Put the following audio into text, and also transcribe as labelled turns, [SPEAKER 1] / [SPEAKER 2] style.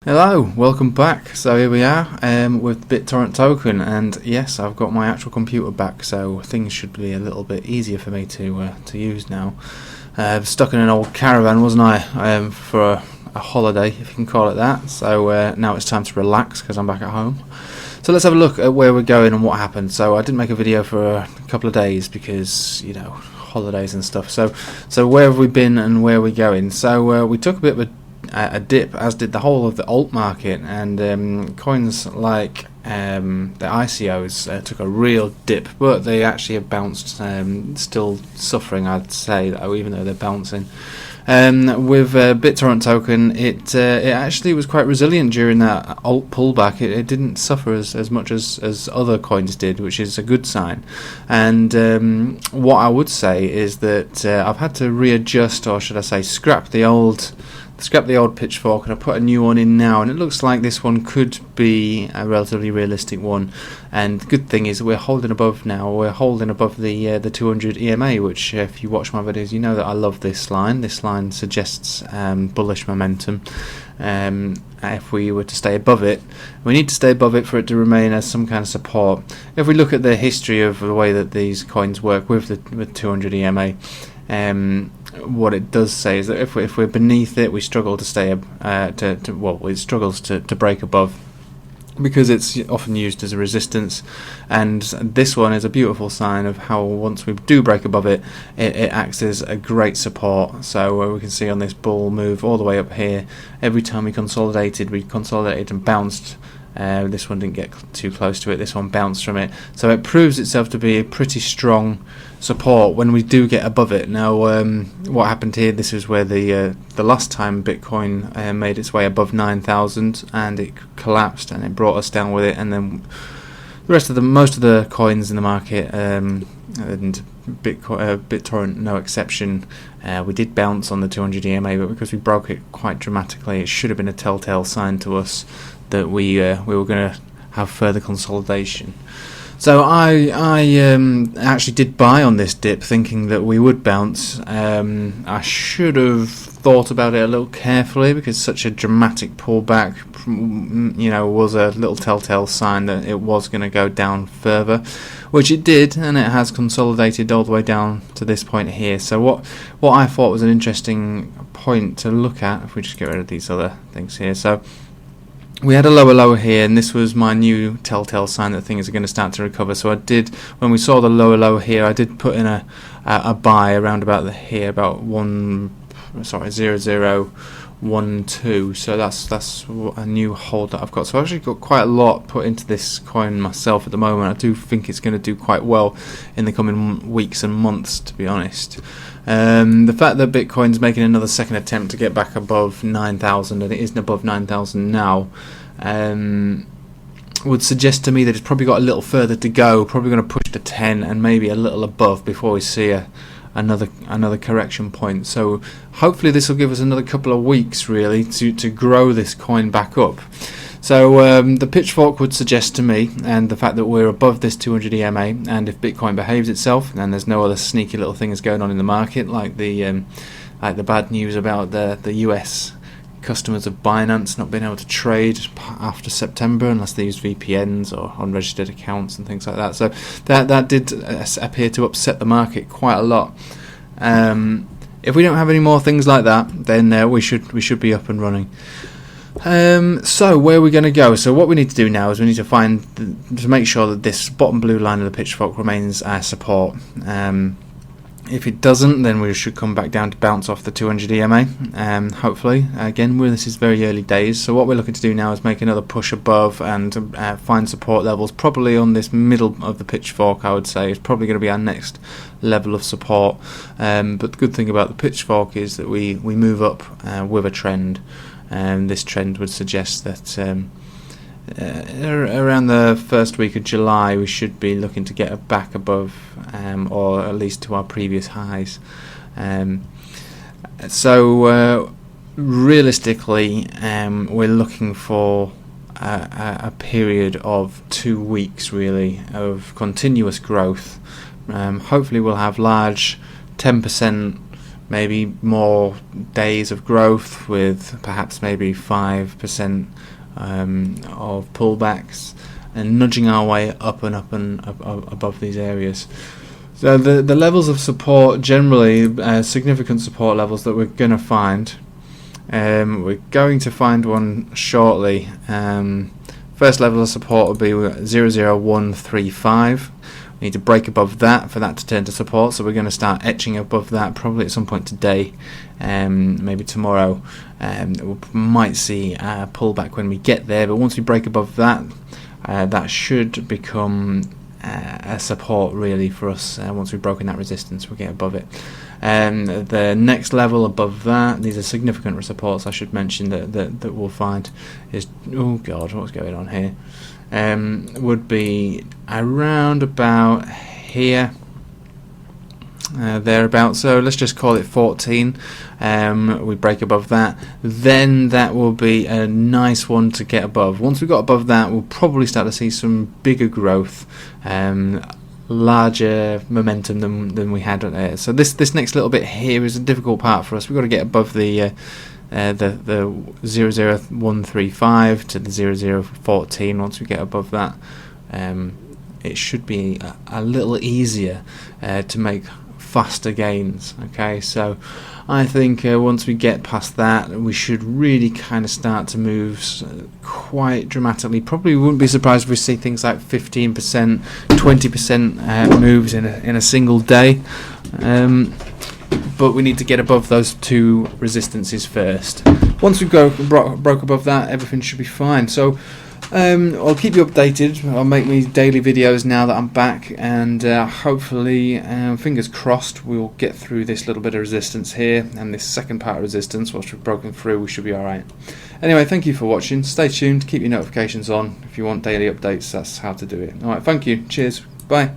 [SPEAKER 1] Hello, welcome back. So here we are with BitTorrent token, and yes, I've got my actual computer back, so things should be a little bit easier for me to use now. Stuck in an old caravan, wasn't I, for a holiday, if you can call it that. So now it's time to relax because I'm back at home. So let's have a look at where we're going and what happened. So I didn't make a video for a couple of days because, you know, holidays and stuff. So where have we been and where are we going? So we took a bit of a dip, as did the whole of the alt market, and coins like the ICOs took a real dip, but they actually have bounced, still suffering, I'd say, though, even though they're bouncing. With BitTorrent token, it actually was quite resilient during that alt pullback. It didn't suffer as much as other coins did, which is a good sign. And what I would say is that I've had to readjust, or should I say scrap the old pitchfork, and I put a new one in now, and it looks like this one could be a relatively realistic one. And the good thing is we're holding above now. We're holding above the 200 EMA, which if you watch my videos, you know that I love this line. This line suggests bullish momentum. If we were to stay above it, we need to stay above it for it to remain as some kind of support. If we look at the history of the way that these coins work with 200 EMA, what it does say is that if we're beneath it, we struggle to stay it struggles to break above, because it's often used as a resistance. And this one is a beautiful sign of how once we do break above it, it acts as a great support. So we can see on this bull move all the way up here, every time we consolidated and bounced. This one didn't get too close to it, this one bounced from it, so it proves itself to be a pretty strong support when we do get above it. Now what happened here, this is where the last time Bitcoin made its way above 9,000 and it collapsed and it brought us down with it, and then the rest of most of the coins in the market, and BitTorrent no exception, we did bounce on the 200 EMA, but because we broke it quite dramatically, it should have been a telltale sign to us that we were going to have further consolidation. So I actually did buy on this dip, thinking that we would bounce. I should have thought about it a little carefully, because such a dramatic pullback, was a little telltale sign that it was going to go down further, which it did, and it has consolidated all the way down to this point here. So what I thought was an interesting point to look at, if we just get rid of these other things here. So we had a lower low here, and this was my new telltale sign that things are going to start to recover. So I did, when we saw the lower low here, I did put in a buy around about here, about 0012. So that's a new hold that I've got. So I've actually got quite a lot put into this coin myself at the moment. I do think it's going to do quite well in the coming weeks and months, to be honest. The fact that Bitcoin's making another second attempt to get back above 9,000, and it isn't above 9,000 now, would suggest to me that it's probably got a little further to go, probably going to push to 10 and maybe a little above before we see another correction point. So hopefully this will give us another couple of weeks really to grow this coin back up. So the pitchfork would suggest to me, and the fact that we're above this 200 EMA, and if Bitcoin behaves itself and there's no other sneaky little things going on in the market, like the bad news about the US customers of Binance not being able to trade after September unless they use VPNs or unregistered accounts and things like that. So that did appear to upset the market quite a lot. If we don't have any more things like that, then we should be up and running. So where are we going to go? So what we need to do now is we need to make sure that this bottom blue line of the pitchfork remains our support. If it doesn't, then we should come back down to bounce off the 200 EMA, hopefully. Again, this is very early days, so what we're looking to do now is make another push above and find support levels, probably on this middle of the pitchfork. I would say it's probably going to be our next level of support. But the good thing about the pitchfork is that we move up with a trend, and this trend would suggest that around the first week of July we should be looking to get back above, or at least to our previous highs. So realistically, we're looking for a period of 2 weeks really of continuous growth. Hopefully we'll have large 10% maybe more days of growth with perhaps maybe 5% of pullbacks, and nudging our way up and up and up above these areas. So the levels of support, generally significant support levels that we're going to find. We're going to find one shortly. First level of support will be 00135. We need to break above that for that to turn to support, so we're going to start etching above that probably at some point today, maybe tomorrow. We might see a pullback when we get there, but once we break above that, that should become a support really for us. Once we've broken that resistance, we'll get above it. The next level above that, these are significant supports I should mention that we'll find, is, oh god, what's going on here, would be around about here, thereabouts. So let's just call it 14. We break above that, then that will be a nice one to get above. Once we got above that, we'll probably start to see some bigger growth, larger momentum than we had. So this next little bit here is a difficult part for us. We've got to get above the 00135 to the 0014. Once we get above that, it should be a little easier to make faster gains. Okay, so I think once we get past that, we should really kind of start to move quite dramatically. Probably wouldn't be surprised if we see things like 15%, 20% moves in a single day. But we need to get above those two resistances first. Once we broke above that, everything should be fine. So I'll keep you updated. I'll make me daily videos now that I'm back, and hopefully, fingers crossed, we'll get through this little bit of resistance here, and this second part of resistance, once we've broken through, we should be alright. Anyway, thank you for watching. Stay tuned, keep your notifications on. If you want daily updates, that's how to do it. Alright, thank you. Cheers. Bye.